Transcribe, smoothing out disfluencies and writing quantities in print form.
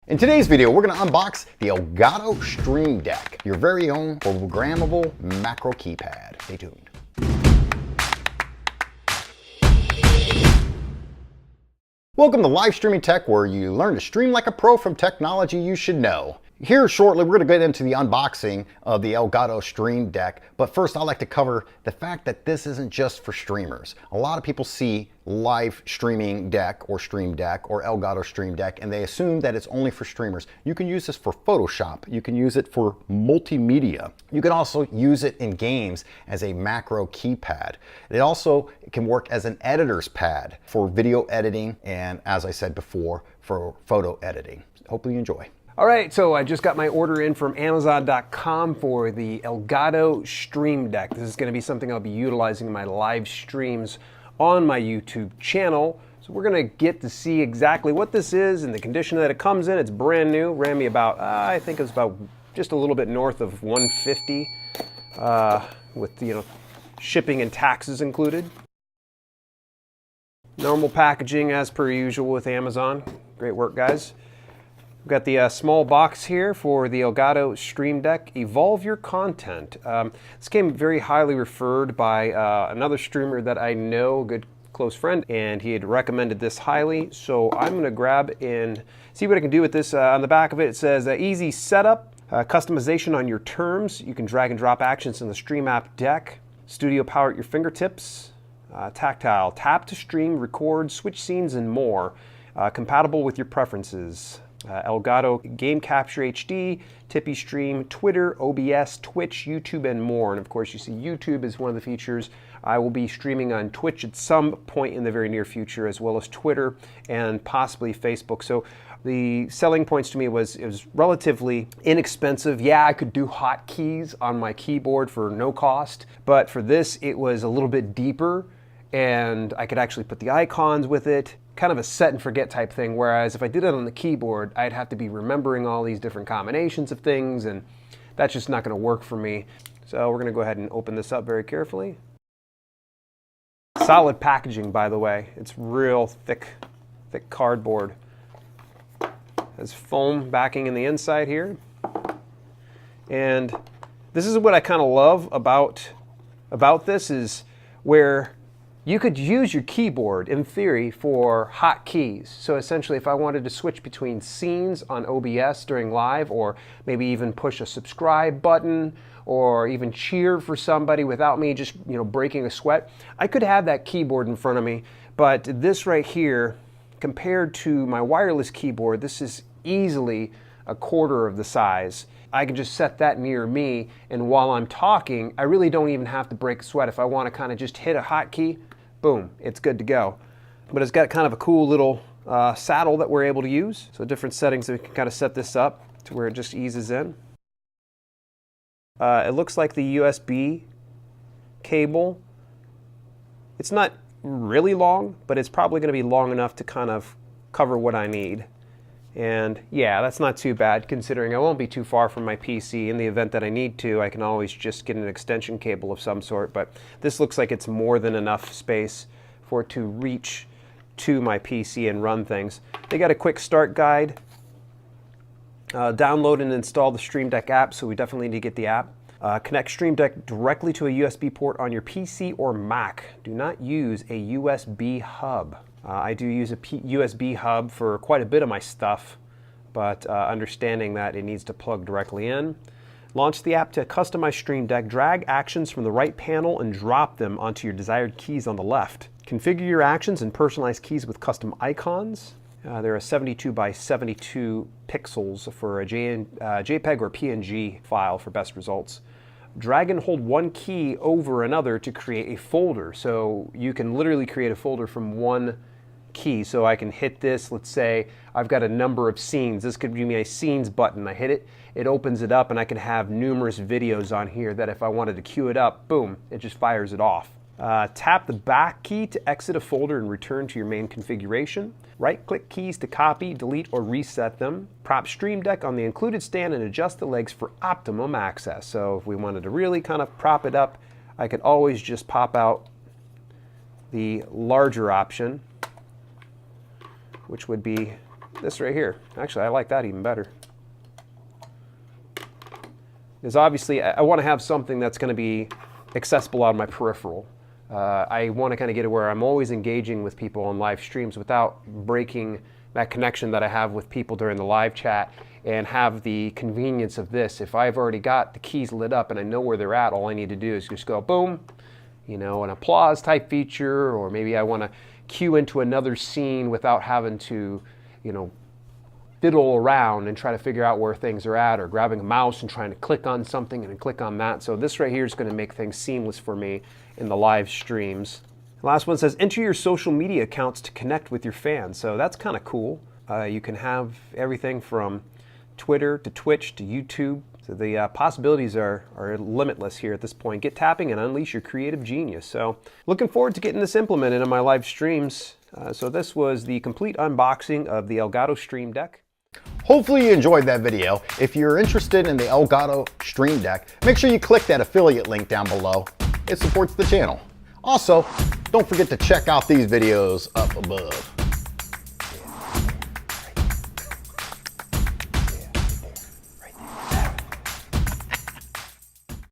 In today's video, we're going to unbox the Elgato Stream Deck, your very own programmable macro keypad. Stay tuned. Welcome to Live Streaming Tech, where you learn to stream like a pro from technology you should know. Here shortly, we're going to get into the unboxing of the Elgato Stream Deck, but first I'd like to cover the fact that this isn't just for streamers. A lot of people see Live Streaming Deck or Stream Deck or Elgato Stream Deck and they assume that it's only for streamers. You can use this for Photoshop, you can use it for multimedia. You can also use it in games as a macro keypad. It also can work as an editor's pad for video editing and, as I said before, for photo editing. Hopefully you enjoy. All right, so I just got my order in from Amazon.com for the Elgato Stream Deck. This is going to be something I'll be utilizing in my live streams on my YouTube channel. So we're going to get to see exactly what this is and the condition that it comes in. It's brand new. Ran me about, I think it was about just a little bit north of $150 with shipping and taxes included. Normal packaging as per usual with Amazon. Great work, guys. We've got the small box here for the Elgato Stream Deck. Evolve your content. This came very highly referred by another streamer that I know, a good close friend, and he had recommended this highly. So I'm going to grab and see what I can do with this. On the back of it, it says easy setup, customization on your terms. You can drag and drop actions in the Stream app deck. Studio power at your fingertips. Tactile, tap to stream, record, switch scenes, and more. Compatible with your preferences. Elgato Game Capture HD, Tippy Stream, Twitter, OBS, Twitch, YouTube, and more. And of course, you see YouTube is one of the features. I will be streaming on Twitch at some point in the very near future, as well as Twitter and possibly Facebook. So the selling points to me was it was relatively inexpensive. Yeah, I could do hotkeys on my keyboard for no cost, but for this, it was a little bit deeper, and I could actually put the icons with it. Kind of a set and forget type thing, whereas if I did it on the keyboard, I'd have to be remembering all these different combinations of things, and that's just not going to work for me. So we're going to go ahead and open this up very carefully. Solid packaging, by the way. It's real thick cardboard. There's foam backing in the inside here. And this is what I kind of love about this, is where you could use your keyboard, in theory, for hotkeys. So essentially, if I wanted to switch between scenes on OBS during live, or maybe even push a subscribe button, or even cheer for somebody without me just breaking a sweat, I could have that keyboard in front of me. But this right here, compared to my wireless keyboard, this is easily a quarter of the size. I can just set that near me, and while I'm talking, I really don't even have to break a sweat. If I want to kind of just hit a hotkey, boom, it's good to go. But it's got kind of a cool little saddle that we're able to use. So different settings that we can kind of set this up to where it just eases in. It looks like the USB cable. It's not really long, but it's probably going to be long enough to kind of cover what I need. And yeah, that's not too bad, considering I won't be too far from my PC. In the event that I need to, I can always just get an extension cable of some sort, but this looks like it's more than enough space for it to reach to my PC and run things. They got a quick start guide. Download and install the Stream Deck app, so we definitely need to get the app. Connect Stream Deck directly to a USB port on your PC or Mac. Do not use a USB hub. I do use a USB hub for quite a bit of my stuff, but understanding that it needs to plug directly in. Launch the app to customize Stream Deck. Drag actions from the right panel and drop them onto your desired keys on the left. Configure your actions and personalize keys with custom icons. There are 72 by 72 pixels for a JPEG or PNG file for best results. Drag and hold one key over another to create a folder. So you can literally create a folder from one key. So I can hit this, let's say I've got a number of scenes. This could be my scenes button. I hit it, it opens it up, and I can have numerous videos on here that if I wanted to queue it up, boom, it just fires it off. Tap the back key to exit a folder and return to your main configuration. Right-click keys to copy, delete, or reset them. Prop Stream Deck on the included stand and adjust the legs for optimum access. So if we wanted to really kind of prop it up, I could always just pop out the larger option, which would be this right here. Actually, I like that even better. Because obviously I want to have something that's going to be accessible on my peripheral. I want to kind of get it where I'm always engaging with people on live streams without breaking that connection that I have with people during the live chat, and have the convenience of this. If I've already got the keys lit up and I know where they're at, all I need to do is just go boom, you know, an applause type feature, or maybe I want to cue into another scene without having to, you know, fiddle around and try to figure out where things are at, or grabbing a mouse and trying to click on something and then click on that. So this right here is going to make things seamless for me in the live streams. The last one says, enter your social media accounts to connect with your fans. So that's kind of cool. You can have everything from Twitter to Twitch to YouTube. So the possibilities are limitless here at this point. Get tapping and unleash your creative genius. So looking forward to getting this implemented in my live streams. So this was the complete unboxing of the Elgato Stream Deck. Hopefully you enjoyed that video. If you're interested in the Elgato Stream Deck, make sure you click that affiliate link down below. It supports the channel. Also, don't forget to check out these videos up above.